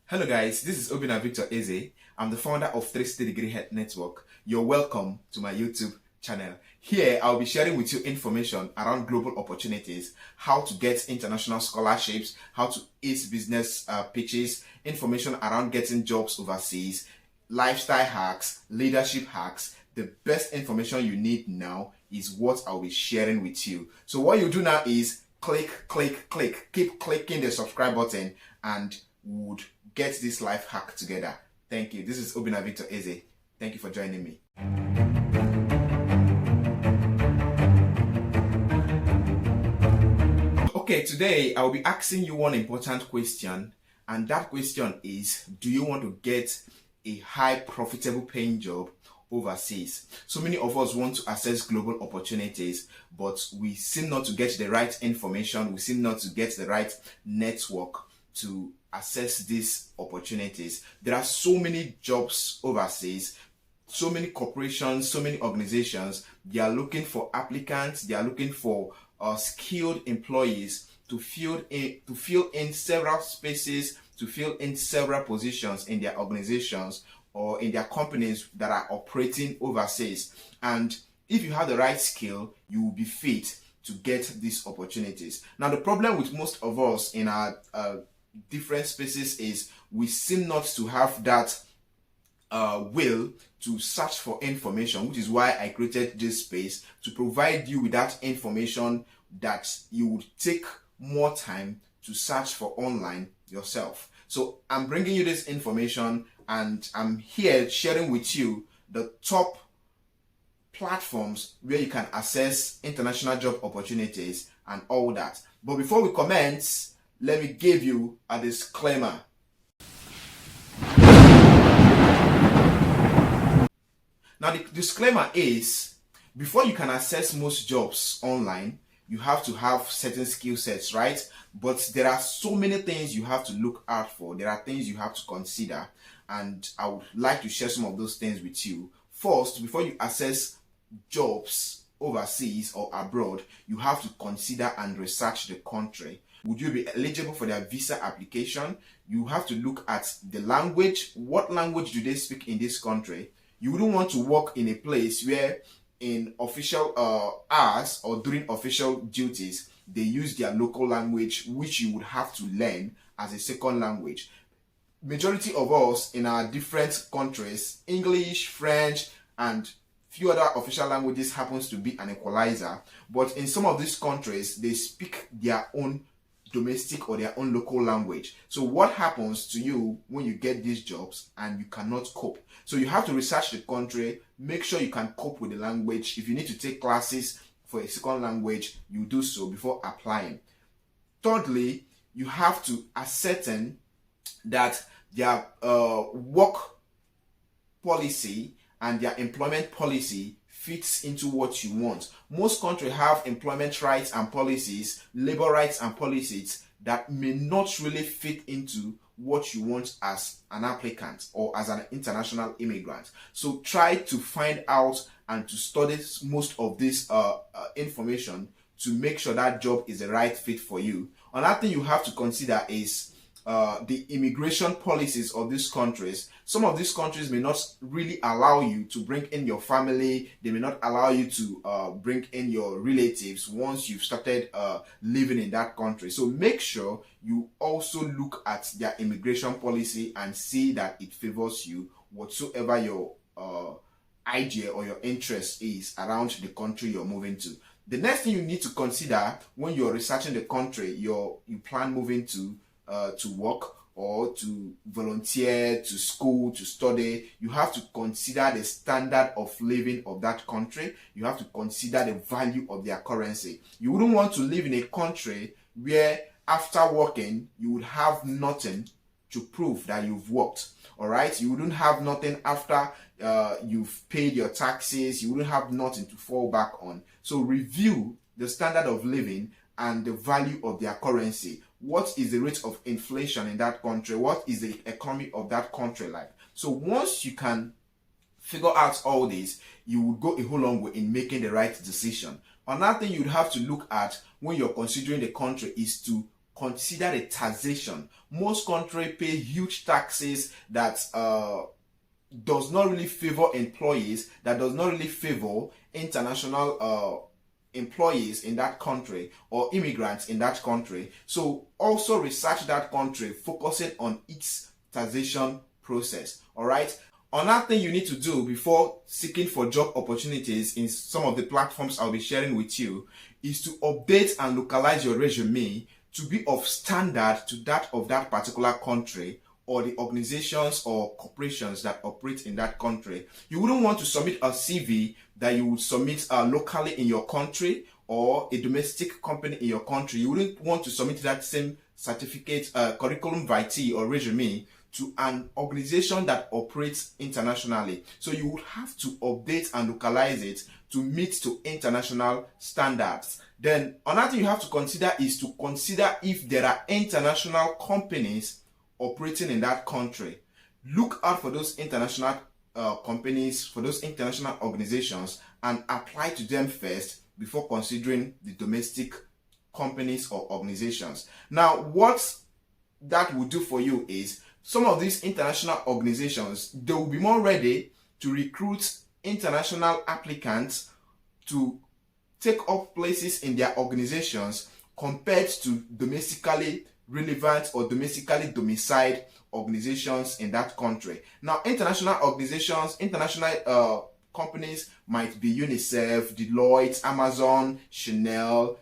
Hello guys, this is Obinna Victor Eze. I'm the founder of 360 Degree Health Network. You're welcome to my YouTube channel. Here, I'll be sharing with you information around global opportunities, how to get international scholarships, how to ace business pitches, information around getting jobs overseas, lifestyle hacks, leadership hacks. The best information you need now is what I'll be sharing with you. So what you do now is click. Keep clicking the subscribe button and would get this life hack together. Thank you. This is Obinna Victor Eze. Thank you for joining me. Okay, today I'll be asking you one important question, and that question is, do you want to get a high profitable paying job overseas? So many of us want to access global opportunities, but we seem not to get the right information, we seem not to get the right network to access these opportunities. There are so many jobs overseas, so many corporations, so many organizations. They are looking for applicants, they are looking for skilled employees to fill in several spaces, to fill in several positions in their organizations or in their companies that are operating overseas. And if you have the right skill, you will be fit to get these opportunities. Now, the problem with most of us in our different spaces is we seem not to have that will to search for information, which is why I created this space to provide you with that information that you would take more time to search for online yourself. So I'm bringing you this information and I'm here sharing with you the top platforms where you can access international job opportunities and all that. But before we commence, let me give you a disclaimer. Now, the disclaimer is, before you can access most jobs online, you have to have certain skill sets, right? But there are so many things you have to look out for. There are things you have to consider, and I would like to share some of those things with you. First, before you access jobs overseas or abroad, you have to consider and research the country. Would you be eligible for their visa application? You have to look at the language. What language do they speak in this country? You wouldn't want to work in a place where in official hours or during official duties, they use their local language, which you would have to learn as a second language. Majority of us in our different countries, English, French, and few other official languages happens to be an equalizer. But in some of these countries, they speak their own domestic or their own local language. So what happens to you when you get these jobs and you cannot cope? So you have to research the country, make sure you can cope with the language. If you need to take classes for a second language, you do so before applying. Thirdly, you have to ascertain that their work policy and their employment policy fits into what you want. Most countries have employment rights and policies, labor rights and policies that may not really fit into what you want as an applicant or as an international immigrant. So try to find out and to study most of this information to make sure that job is the right fit for you. Another thing you have to consider is the immigration policies of these countries. Some of these countries may not really allow you to bring in your family. They may not allow you to bring in your relatives once you've started living in that country. So make sure you also look at their immigration policy and see that it favors you whatsoever your idea or your interest is around the country you're moving to. The next thing you need to consider when you're researching the country you plan moving to work or to volunteer, to school, to study, you have to consider the standard of living of that country. You have to consider the value of their currency. You wouldn't want to live in a country where after working, you would have nothing to prove that you've worked. All right? You wouldn't have nothing after you've paid your taxes. You wouldn't have nothing to fall back on. So review the standard of living and the value of their currency. What is the rate of inflation in that country? What is the economy of that country like? So once you can figure out all this, you will go a whole long way in making the right decision. Another thing you'd have to look at when you're considering the country is to consider the taxation. Most countries pay huge taxes that does not really favor employees, that does not really favor international employees in that country or immigrants in that country. So also research that country, focusing on its taxation process. All right. Another thing you need to do before seeking for job opportunities in some of the platforms I'll be sharing with you is to update and localize your resume to be of standard to that of that particular country or the organizations or corporations that operate in that country. You wouldn't want to submit a CV that you would submit locally in your country or a domestic company in your country. You wouldn't want to submit that same certificate, curriculum vitae or resume to an organization that operates internationally. So you would have to update and localize it to meet to international standards. Then another thing you have to consider is to consider if there are international companies operating in that country. Look out for those international companies, for those international organizations, and apply to them first before considering the domestic companies or organizations. Now, what that will do for you is some of these international organizations, they will be more ready to recruit international applicants to take up places in their organizations compared to domestically relevant or domestically domiciled organizations in that country. Now, international organizations, international companies might be UNICEF, Deloitte, Amazon, Chanel,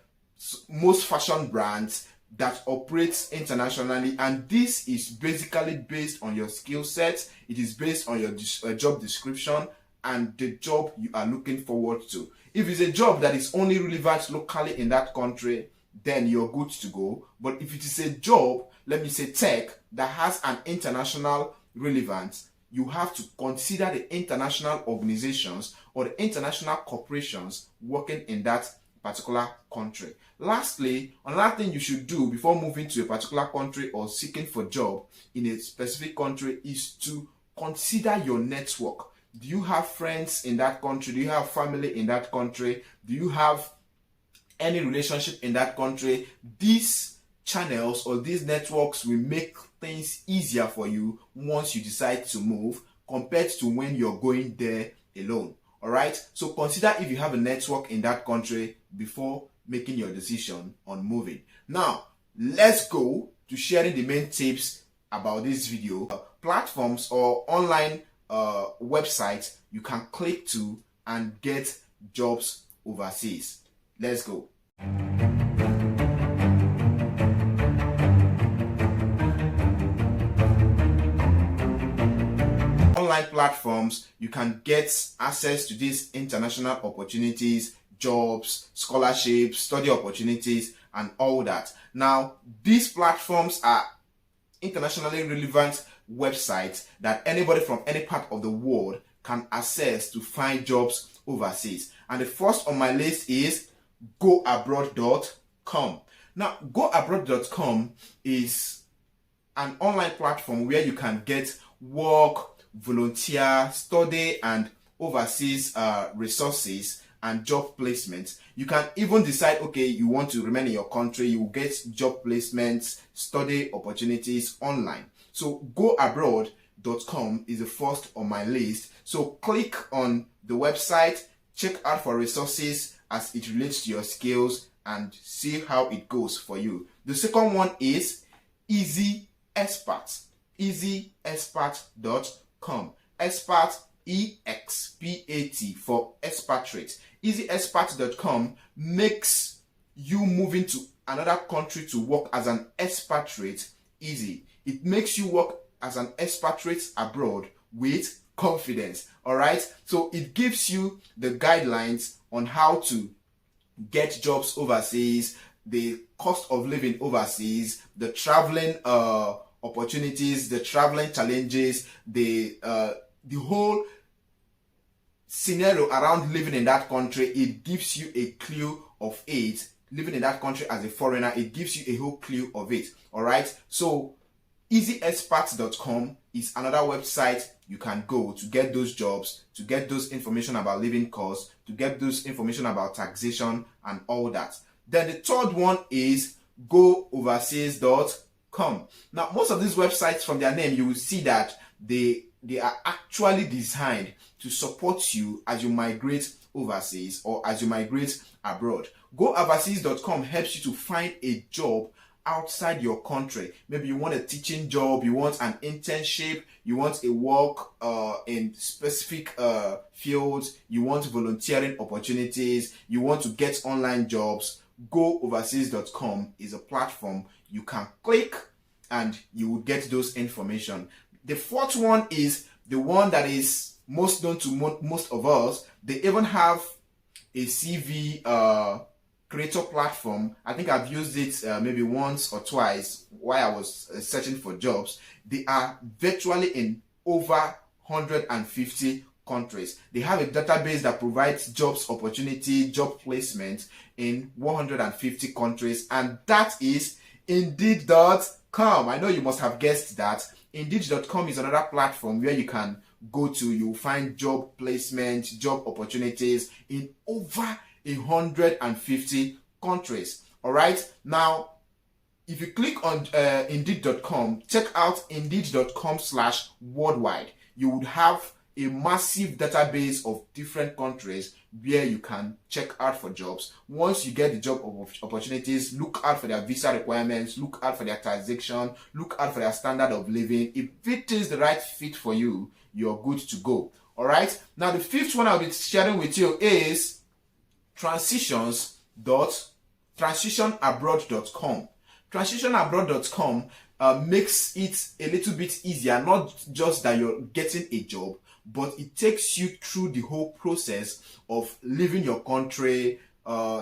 most fashion brands that operates internationally, and this is basically based on your skill set. It is based on your job description and the job you are looking forward to. If it's a job that is only relevant locally in that country, then you're good to go. But if it is a job, let me say tech, that has an international relevance, you have to consider the international organizations or the international corporations working in that particular country. Lastly, another thing you should do before moving to a particular country or seeking for a job in a specific country is to consider your network. Do you have friends in that country? Do you have family in that country? Do you have any relationship in that country? These channels or these networks will make things easier for you once you decide to move compared to when you're going there alone. All right, so consider if you have a network in that country before making your decision on moving. Now, let's go to sharing the main tips about this video. Platforms or online websites you can click to and get jobs overseas. Let's go. Online platforms, you can get access to these international opportunities, jobs, scholarships, study opportunities, and all that. Now, these platforms are internationally relevant websites that anybody from any part of the world can access to find jobs overseas. And the first on my list is goabroad.com. Now, goabroad.com is an online platform where you can get work, volunteer, study, and overseas resources and job placements. You can even decide, okay, you want to remain in your country, you will get job placements, study opportunities online. So goabroad.com is the first on my list. So click on the website, check out for resources as it relates to your skills, and see how it goes for you. The second one is Easy Expert. EasyExpert.com. Expert, EXPAT for expatriate. EasyExpert.com makes you moving to another country to work as an expatriate easy. It makes you work as an expatriate abroad with confidence. All right, so it gives you the guidelines on how to get jobs overseas, the cost of living overseas, the traveling opportunities, the traveling challenges, the whole scenario around living in that country. It gives you a clue of it. Living in that country as a foreigner, it gives you a whole clue of it. All right, so easyexperts.com is another website you can go to get those jobs, to get those information about living costs, to get those information about taxation and all that. Then the third one is gooverseas.com. Now, most of these websites, from their name, you will see that they are actually designed to support you as you migrate overseas or as you migrate abroad. Gooverseas.com helps you to find a job outside your country. Maybe you want a teaching job, you want an internship, you want a work in specific fields, you want volunteering opportunities, you want to get online jobs. Gooverseas.com is a platform you can click and you will get those information. The fourth one is the one that is most known to most of us. They even have a CV creator platform. I think I've used it maybe once or twice while I was searching for jobs. They are virtually in over 150 countries. They have a database that provides jobs opportunity, job placement in 150 countries, and that is Indeed.com. I know you must have guessed that. Indeed.com is another platform where you can go to. You'll find job placement, job opportunities in over 150 countries. All right. Now, if you click on Indeed.com, check out Indeed.com/worldwide. You would have a massive database of different countries where you can check out for jobs. Once you get the job opportunities, look out for their visa requirements, look out for their taxation, look out for their standard of living. If it is the right fit for you, you're good to go. All right. Now, the fifth one I'll be sharing with you is transitionabroad.com. Transitionabroad.com makes it a little bit easier, not just that you're getting a job, but it takes you through the whole process of leaving your country,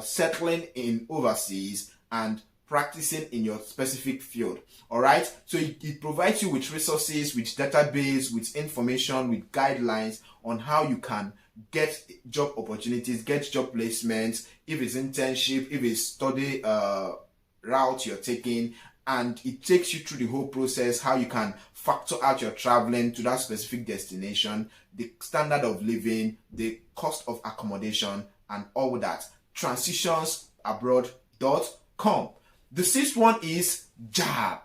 settling in overseas, and practicing in your specific field. All right. So it provides you with resources, with database, with information, with guidelines on how you can get job opportunities, get job placements, if it's internship, if it's study route you're taking, and it takes you through the whole process, how you can factor out your traveling to that specific destination, the standard of living, the cost of accommodation, and all that. Transitionsabroad.com. The sixth one is JAB.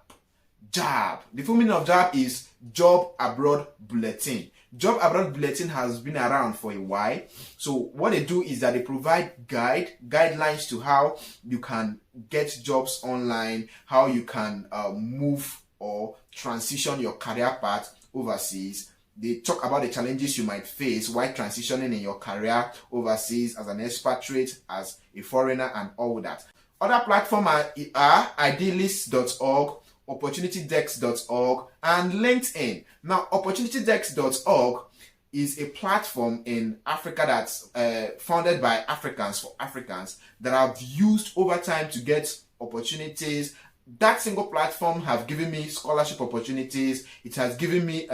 JAB. The full meaning of JAB is Job Abroad Bulletin. Job Abroad Bulletin has been around for a while. So what they do is that they provide guidelines to how you can get jobs online, how you can move or transition your career path overseas. They talk about the challenges you might face while transitioning in your career overseas as an expatriate, as a foreigner, and all that. Other platforms are idealist.org, opportunitydex.org, and LinkedIn. Now, opportunitydex.org is a platform in Africa that's founded by Africans for Africans that I've used over time to get opportunities. That single platform have given me scholarship opportunities. It has given me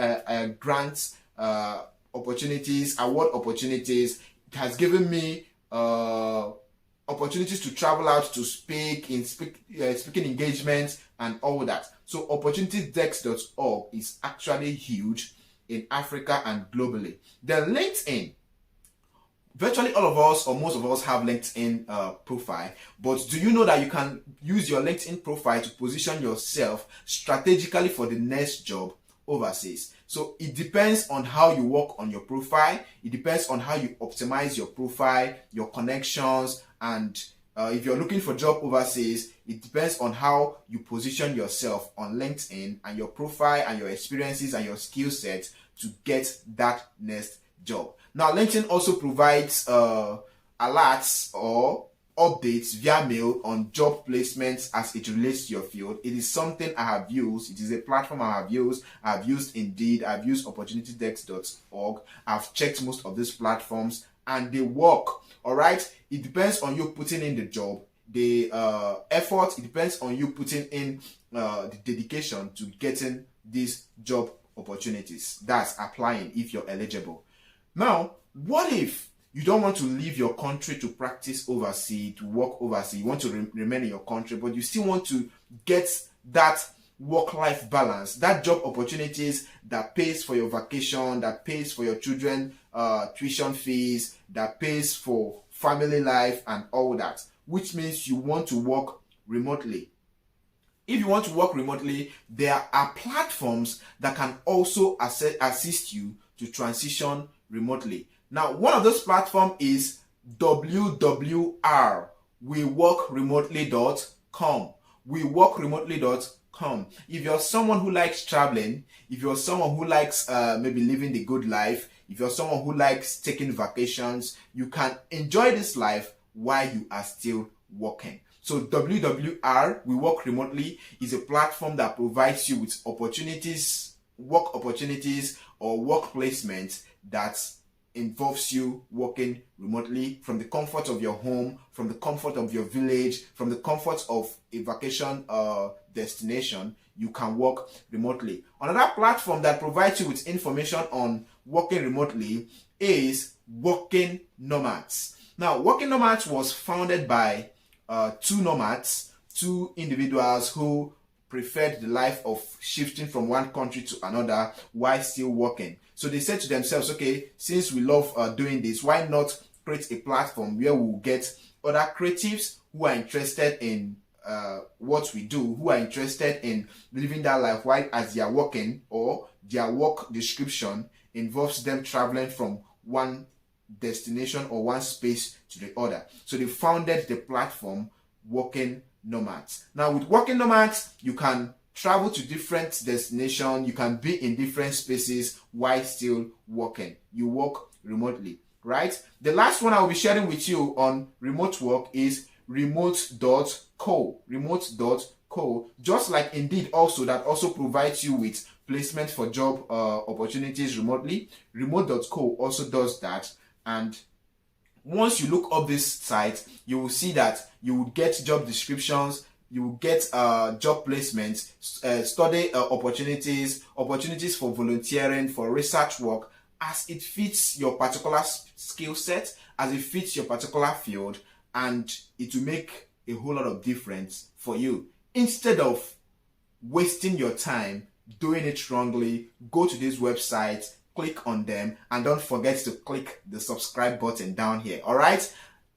grants opportunities, award opportunities. It has given me opportunities to travel out to speak in speaking engagements and all that. So opportunitydex.org is actually huge in Africa and globally. Then LinkedIn. Virtually all of us or most of us have LinkedIn profile, but do you know that you can use your LinkedIn profile to position yourself strategically for the next job overseas? So it depends on how you work on your profile. It depends on how you optimize your profile, your connections, and if you're looking for job overseas, it depends on how you position yourself on LinkedIn and your profile and your experiences and your skill set to get that next job. Now, LinkedIn also provides alerts or updates via mail on job placements as it relates to your field. It is something I have used. It is a platform I have used. I've used Indeed. I've used opportunitydex.org. I've checked most of these platforms and they work. All right. It depends on you putting in the job, the effort. It depends on you putting in the dedication to getting these job opportunities. That's applying if you're eligible. Now, what if you don't want to leave your country to practice overseas, to work overseas? You want to remain in your country, but you still want to get that work-life balance, that job opportunities that pays for your vacation, that pays for your children tuition fees, that pays for family life and all that, which means you want to work remotely. If you want to work remotely, there are platforms that can also assist you to transition remotely. Now, one of those platforms is WWR, WeWorkRemotely.com. WeWorkRemotely.com. If you're someone who likes traveling, if you're someone who likes maybe living the good life, if you're someone who likes taking vacations, you can enjoy this life while you are still working. So WWR, We Work Remotely, is a platform that provides you with opportunities, work opportunities or work placement that involves you working remotely from the comfort of your home, from the comfort of your village, from the comfort of a vacation destination. You can work remotely. Another platform that provides you with information on working remotely is Working Nomads. Now, Working Nomads was founded by two nomads, two individuals who preferred the life of shifting from one country to another while still working. So they said to themselves, okay, since we love doing this, why not create a platform where we'll get other creatives who are interested in what we do, who are interested in living that life while as they are working, or their work description involves them traveling from one destination or one space to the other. So they founded the platform Working Nomads. Now with Working Nomads, you can travel to different destinations, you can be in different spaces while still working. You work remotely, right? The last one I'll be sharing with you on remote work is remote.co. Remote.co, just like Indeed also, that also provides you with placement for job opportunities remotely. Remote.co also does that. And once you look up this site, you will see that you will get job descriptions, you will get job placements, study opportunities for volunteering, for research work, as it fits your particular skill set, as it fits your particular field, and it will make a whole lot of difference for you. Instead of wasting your time doing it wrongly, go to this website, click on them, and don't forget to click the subscribe button down here. All right,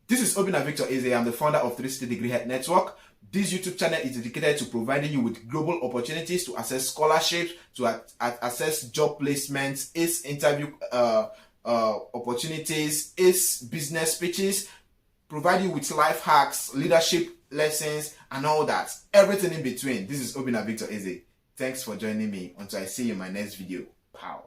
this is Obinna Victor Eze. I'm the founder of 360 Degree Head Network. This YouTube channel is dedicated to providing you with global opportunities to access scholarships, to access job placements, its interview opportunities, its business pitches, provide you with life hacks, leadership lessons, and all that. Everything in between. This is Obinna Victor Eze. Thanks for joining me. Until I see you in my next video. Pow.